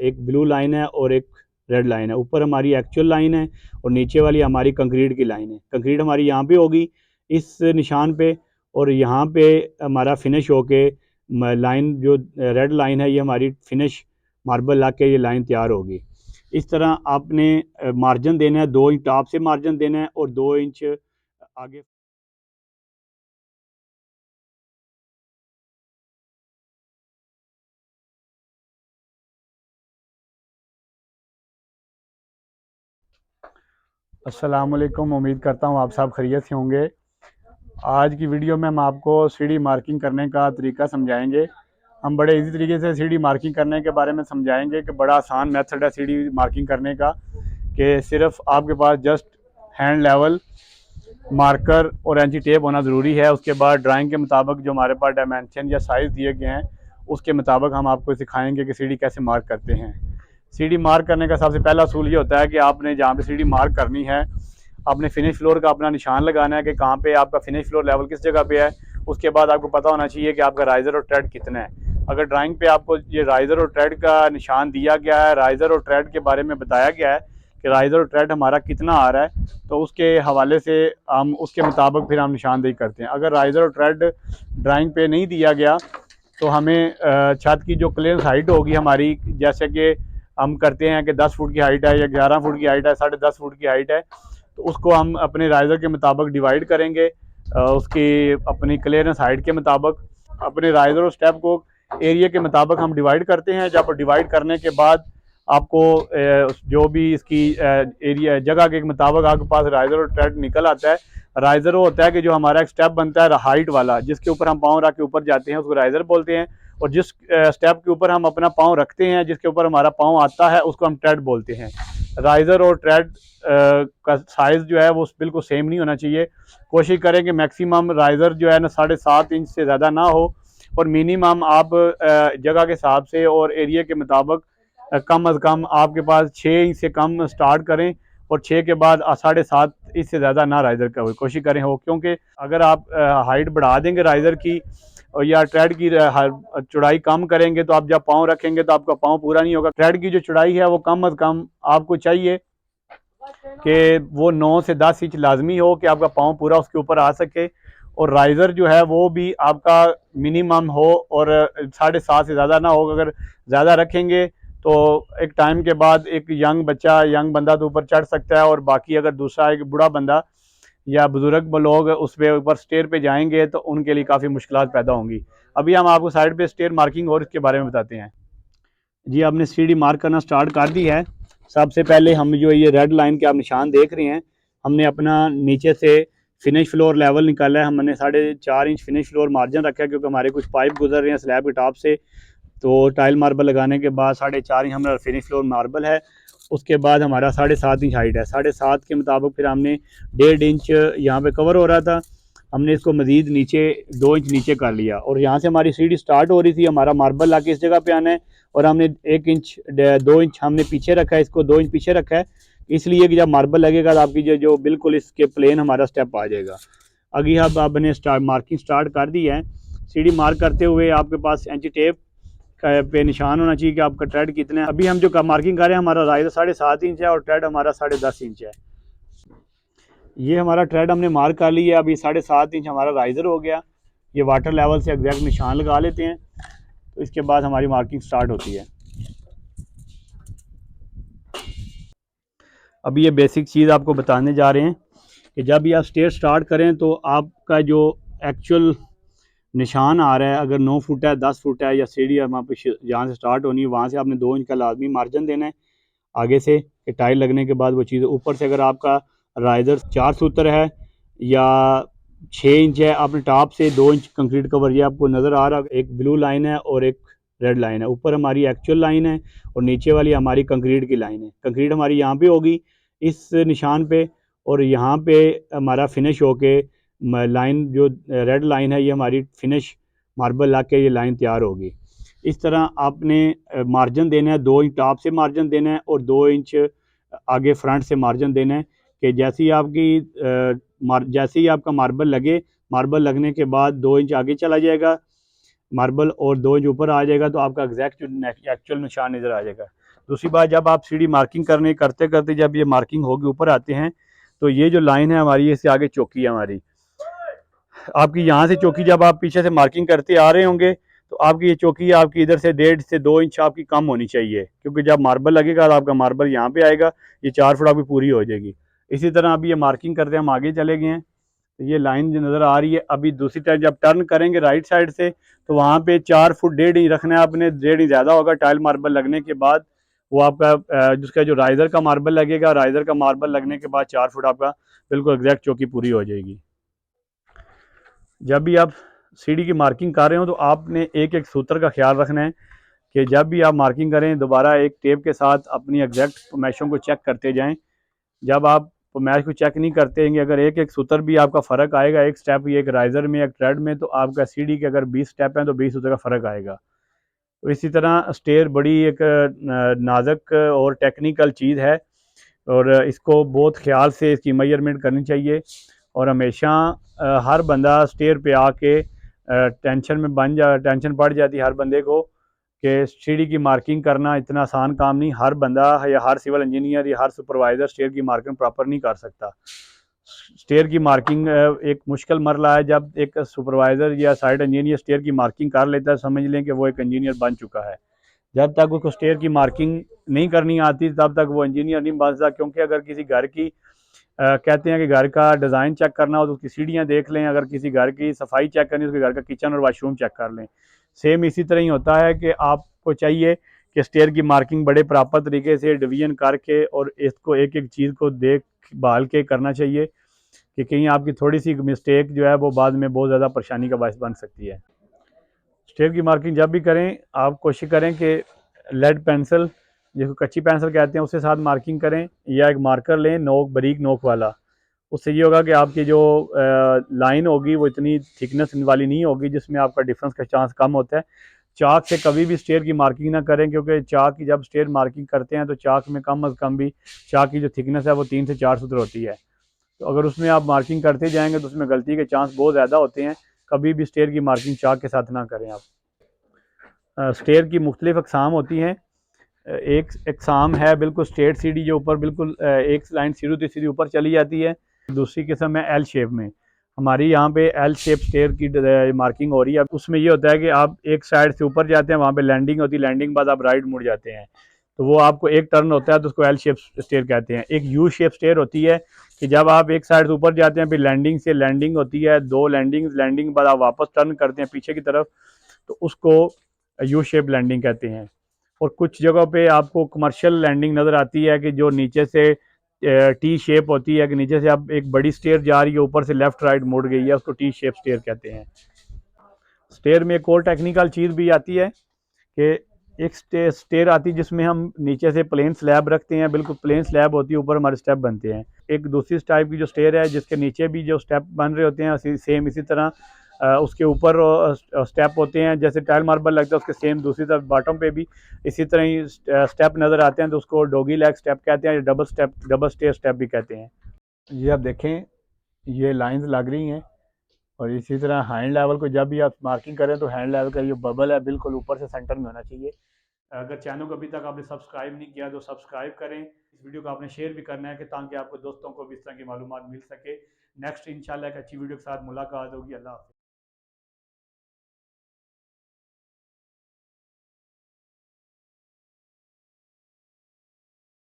एक blue line है और एक रेड लाइन है। ऊपर हमारी एक्चुअल लाइन है और नीचे वाली हमारी कंक्रीट की लाइन है। कंक्रीट हमारी यहाँ पे होगी इस निशान पे, और यहाँ पे हमारा फिनिश होके लाइन जो रेड लाइन है ये हमारी फिनिश मार्बल ला के ये लाइन तैयार होगी। इस तरह आपने मार्जिन देना है, 2 इंच टॉप से मार्जिन देना है और 2 इंच आगे। अस्सलाम वालेकुम, उम्मीद करता हूँ आप सब खैरियत से होंगे। आज की वीडियो में हम आपको सीढ़ी मार्किंग करने का तरीका समझाएंगे। हम बड़े इजी तरीके से सीढ़ी मार्किंग करने के बारे में समझाएंगे कि बड़ा आसान मेथड है सीढ़ी मार्किंग करने का, कि सिर्फ आपके पास जस्ट हैंड लेवल मार्कर और एंची टेप होना ज़रूरी है। उसके बाद ड्राइंग के मुताबिक जो हमारे पास डायमेंशन या साइज़ दिए गए हैं उसके मुताबिक हम आपको सिखाएंगे कि सीढ़ी कैसे मार्क करते हैं। सीढ़ी मार्क करने का सबसे पहला असूल ये होता है कि आपने जहाँ पे सीढ़ी मार्क करनी है आपने फिनिश फ्लोर का अपना निशान लगाना है कि कहाँ पे आपका फिनिश फ्लोर लेवल किस जगह पे है। उसके बाद आपको पता होना चाहिए कि आपका राइज़र और ट्रेड कितना है। अगर ड्राइंग पे आपको ये राइज़र और ट्रेड का निशान दिया गया है, राइज़र और ट्रेड के बारे में बताया गया है कि राइज़र और ट्रेड हमारा कितना आ रहा है, तो उसके हवाले से हम उसके मुताबिक फिर हम निशानदेही करते हैं। अगर राइज़र और ट्रेड ड्राइंग पे नहीं दिया गया तो हमें छत की जो क्लियरेंस हाइट होगी हमारी, जैसे कि हम करते हैं कि 10 फुट की हाइट है या 11 फुट की हाइट है, 10.5 फुट की हाइट है, तो उसको हम अपने राइज़र के मुताबिक डिवाइड करेंगे उसकी अपनी क्लियरेंस हाइट के मुताबिक। अपने राइज़र और स्टेप को एरिया के मुताबिक हम डिवाइड करते हैं। जब डिवाइड करने के बाद आपको जो भी इसकी एरिया जगह के मुताबिक आपके पास राइज़र और ट्रेड निकल आता है। राइज़र वो होता है कि जो हमारा एक स्टेप बनता है हाइट वाला, जिसके ऊपर हम पाँव रख के ऊपर जाते हैं, उसको राइज़र बोलते हैं। और जिस स्टेप के ऊपर हम अपना पाँव रखते हैं, जिसके ऊपर हमारा पाँव आता है, उसको हम ट्रेड बोलते हैं। राइज़र और ट्रेड का साइज़ जो है वो बिल्कुल सेम नहीं होना चाहिए। कोशिश करें कि मैक्सिमम राइज़र जो है ना 7.5 इंच से ज़्यादा ना हो, और मिनिमम आप जगह के हिसाब से और एरिया के मुताबिक कम अज़ कम आपके पास 6 इंच से कम स्टार्ट करें, और 6 के बाद 7.5 इससे ज़्यादा ना राइज़र का कोशिश करें हो, क्योंकि अगर आप हाइट बढ़ा देंगे राइज़र की और या ट्रेड की चौड़ाई कम करेंगे तो आप जब पाँव रखेंगे तो आपका पाँव पूरा नहीं होगा। ट्रेड की जो चौड़ाई है वो कम अज़ कम आपको चाहिए कि वो 9 से 10 इंच लाजमी हो कि आपका पाँव पूरा उसके ऊपर आ सके, और राइज़र जो है वो भी आपका मिनिमम हो और 7.5 से ज़्यादा ना हो। अगर ज़्यादा रखेंगे तो एक टाइम के बाद एक यंग बंदा तो ऊपर चढ़ सकता है, और बाकी अगर दूसरा एक बूढ़ा बंदा या बुजुर्ग लोग उस पे ऊपर स्टेयर पे जाएंगे तो उनके लिए काफ़ी मुश्किलात पैदा होंगी। अभी हम आपको साइड पे स्टेयर मार्किंग और इसके बारे में बताते हैं। जी, आपने सीढ़ी मार्क करना स्टार्ट कर दी है। सबसे पहले हम जो ये रेड लाइन के आप निशान देख रहे हैं, हमने अपना नीचे से फिनिश फ्लोर लेवल निकाला है। हमने 4.5 इंच फिनिश फ्लोर मार्जिन रखा है, क्योंकि हमारे कुछ पाइप गुजर रहे हैं स्लैब के टॉप से। तो टाइल मार्बल लगाने के बाद 4.5 इंच हमारा फिनिश फ्लोर मार्बल है। उसके बाद हमारा 7.5 इंच हाइट है। 7.5 के मुताबिक फिर हमने 1.5 इंच यहाँ पे कवर हो रहा था, हमने इसको मज़ीद नीचे 2 इंच नीचे कर लिया, और यहाँ से हमारी सीढ़ी स्टार्ट हो रही थी। हमारा मार्बल ला के इस जगह पे आना है, और हमने 1 इंच 2 इंच हमने पीछे रखा है, इसको 2 इंच पीछे रखा है, इसलिए कि जब मार्बल लगेगा तो आपकी जो बिल्कुल इसके प्लेन हमारा स्टेप आ जाएगा। अभी अब आपने मार्किंग स्टार्ट कर दी है। सीढ़ी मार्क करते हुए आपके पास एंची टेप पे निशान होना चाहिए कि आपका ट्रेड कितना है। अभी हम जो मार्किंग कर रहे हैं, हमारा राइज़र 7.5 इंच है और ट्रेड हमारा 10.5 इंच है। ये हमारा ट्रेड हमने मार्क कर लिया। अभी 7.5 इंच हमारा राइज़र हो गया। ये वाटर लेवल से एग्जैक्ट निशान लगा लेते हैं, तो इसके बाद हमारी मार्किंग स्टार्ट होती है। अभी ये बेसिक चीज़ आपको बताने जा रहे हैं कि जब भी आप स्टेयर स्टार्ट करें तो आपका जो एक्चुअल निशान आ रहा है, अगर 9 फुट है, 10 फुट है, या सीढ़ी वहाँ पे जहाँ से स्टार्ट होनी है वहाँ से आपने 2 इंच का लाजमी मार्जिन देना है आगे से, कि टाइल लगने के बाद वो चीज़ ऊपर से अगर आपका राइज़र 4 सूत्र है या 6 इंच है, आपने टॉप से 2 इंच कंक्रीट कवर, ये आपको नज़र आ रहा है, एक ब्लू लाइन है और एक रेड लाइन है। ऊपर हमारी एक्चुअल लाइन है और नीचे वाली हमारी कंक्रीट की लाइन है। कंक्रीट हमारी यहाँ पे होगी इस निशान पे, और यहाँ पे हमारा फिनिश होके लाइन जो रेड लाइन है ये हमारी फिनिश मार्बल ला के ये लाइन तैयार होगी। इस तरह आपने मार्जिन देना है, 2 इंच टॉप से मार्जिन देना है और 2 इंच आगे फ्रंट से मार्जिन देना है, कि जैसे ही आपका मार्बल लगे, मार्बल लगने के बाद 2 इंच आगे चला जाएगा मार्बल और 2 इंच ऊपर आ जाएगा, तो आपका एग्जैक्ट एक्चुअल निशान नज़र आ जाएगा। दूसरी बात, जब आप सीढ़ी मार्किंग करते करते जब ये मार्किंग होगी ऊपर आते हैं तो ये जो लाइन है हमारी, इससे आगे चौकी है हमारी। आपकी यहाँ से चौकी जब आप पीछे से मार्किंग करते आ रहे होंगे तो आपकी ये चौकी आपकी इधर से 1.5 से 2 इंच आपकी कम होनी चाहिए, क्योंकि जब मार्बल लगेगा तो आपका मार्बल यहाँ पे आएगा, ये 4 फुट आपकी पूरी हो जाएगी। इसी तरह अभी ये मार्किंग करते हम आगे चले गए हैं, तो ये लाइन जो नज़र आ रही है, अभी दूसरी तरफ जब टर्न करेंगे राइट साइड से तो वहाँ पे 4 फुट 1.5 इंच रखना है आपने, 1.5 इंच ज़्यादा होगा टाइल मार्बल लगने के बाद। वो आपका जिसका जो राइज़र का मार्बल लगेगा, राइज़र का मार्बल लगने के बाद 4 फुट आपका बिल्कुल एग्जैक्ट चौकी पूरी हो जाएगी। जब भी आप सीढ़ी की मार्किंग कर रहे हो तो आपने एक एक सूत्र का ख्याल रखना है कि जब भी आप मार्किंग करें दोबारा एक टेप के साथ अपनी एग्जैक्ट मैशों को चेक करते जाएं। जब आप मैश को चेक नहीं करते हैं, अगर एक एक सूत्र भी आपका फ़र्क आएगा, एक स्टेप एक राइज़र में एक थ्रेड में, तो आपका सीढ़ी के अगर 20 स्टेप हैं तो 20 सूत्र का फ़र्क आएगा। तो इसी तरह स्टेयर बड़ी एक नाजुक और टेक्निकल चीज़ है और इसको बहुत ख्याल से इसकी मेजरमेंट करनी चाहिए। और हमेशा हर बंदा स्टेयर पे आके टेंशन पड़ जाती है हर बंदे को कि सीढ़ी की मार्किंग करना इतना आसान काम नहीं। हर बंदा या हर सिविल इंजीनियर या हर सुपरवाइज़र स्टेयर की मार्किंग प्रॉपर नहीं कर सकता। स्टेयर की मार्किंग एक मुश्किल मरला है। जब एक सुपरवाइज़र या साइट इंजीनियर स्टेयर की मार्किंग कर लेता है, समझ लें कि वो एक इंजीनियर बन चुका है। जब तक उसको स्टेयर की मार्किंग नहीं करनी आती तब तक वो इंजीनियर नहीं बन सकता, क्योंकि अगर किसी घर की कहते हैं कि घर का डिज़ाइन चेक करना हो तो उसकी सीढ़ियाँ देख लें, अगर किसी घर की सफाई चेक करनी है उसके घर का किचन और वाशरूम चेक कर लें। सेम इसी तरह ही होता है कि आपको चाहिए कि स्टेयर की मार्किंग बड़े प्रॉपर तरीके से डिवीजन करके और इसको एक एक चीज़ को देख भाल के करना चाहिए कि कहीं आपकी थोड़ी सी मिस्टेक जो है वो बाद में बहुत ज़्यादा परेशानी का बायस बन सकती है। स्टेयर की मार्किंग जब भी करें आप कोशिश करें कि लेड पेंसिल, जिसको कच्ची पेंसिल कहते हैं, उसके साथ मार्किंग करें या एक मार्कर लें नोक बारीक नोक वाला। उससे ये होगा कि आपकी जो लाइन होगी वो इतनी थिकनेस वाली नहीं होगी जिसमें आपका डिफरेंस का चांस कम होता है। चाक से कभी भी स्टेयर की मार्किंग ना करें, क्योंकि चाक की जब स्टेयर मार्किंग करते हैं तो चाक में कम अज़ कम भी चाक की जो थिकनेस है वो 3 से 4 सूत्र होती है। तो अगर उसमें आप मार्किंग करते जाएंगे तो उसमें गलती के चांस बहुत ज़्यादा होते हैं। कभी भी स्टेयर की मार्किंग चाक के साथ ना करें आप। स्टेयर की मुख्तलिफ अकसाम होती हैं। एक अकसाम है बिल्कुल स्ट्रेट सीढ़ी जो ऊपर बिल्कुल एक लाइन सीधी सीधी ऊपर चली जाती है। दूसरी किस्म है एल शेप में। हमारी यहाँ पे एल शेप स्टेयर की मार्किंग हो रही है। उसमें ये होता है कि आप एक साइड से ऊपर जाते हैं, वहाँ पे लैंडिंग होती है, लैंडिंग बाद आप राइट मुड़ जाते हैं, तो वो आपको एक टर्न होता है, तो उसको एल शेप स्टेयर कहते हैं। एक यू शेप स्टेयर होती है कि जब आप एक साइड से ऊपर जाते हैं, फिर लैंडिंग से लैंडिंग होती है, 2 लैंडिंग बाद आप वापस टर्न करते हैं पीछे की तरफ, तो उसको यू शेप लैंडिंग कहते हैं। और कुछ जगहों पे आपको कमर्शियल लैंडिंग नज़र आती है कि जो नीचे से टी शेप होती है, कि नीचे से आप एक बड़ी स्टेयर जा रही है, ऊपर से लेफ्ट राइट मुड़ गई है, उसको टी शेप स्टेयर कहते हैं। स्टेयर में एक और टेक्निकल चीज़ भी आती है कि एक स्टेयर आती है जिसमें हम नीचे से प्लेन स्लैब रखते हैं, बिल्कुल प्लेन स्लैब होती है, ऊपर हमारे स्टेप बनते हैं। एक दूसरी टाइप की जो स्टेयर है जिसके नीचे भी जो स्टेप बन रहे होते हैं, सेम इसी तरह उसके ऊपर स्टेप होते हैं, जैसे टाइल मार्बल लगता है उसके सेम दूसरी तरफ बॉटम पे भी इसी तरह ही स्टेप नज़र आते हैं, तो उसको डोगी लेग स्टेप कहते हैं या डबल स्टेयर स्टेप भी कहते हैं। ये आप देखें, ये लाइंस लग रही हैं। और इसी तरह हैंड लेवल को जब भी आप मार्किंग करें तो हैंड लेवल का ये बबल है बिल्कुल ऊपर से सेंटर में होना चाहिए। अगर चैनल को अभी तक आपने सब्सक्राइब नहीं किया तो सब्सक्राइब करें। इस वीडियो को आपने शेयर भी करना है कि ताकि आपको दोस्तों को भी इस तरह की मालूमात मिल सके। नेक्स्ट इंशाल्लाह एक अच्छी वीडियो के साथ मुलाकात होगी। अल्लाह हाफ़िज़।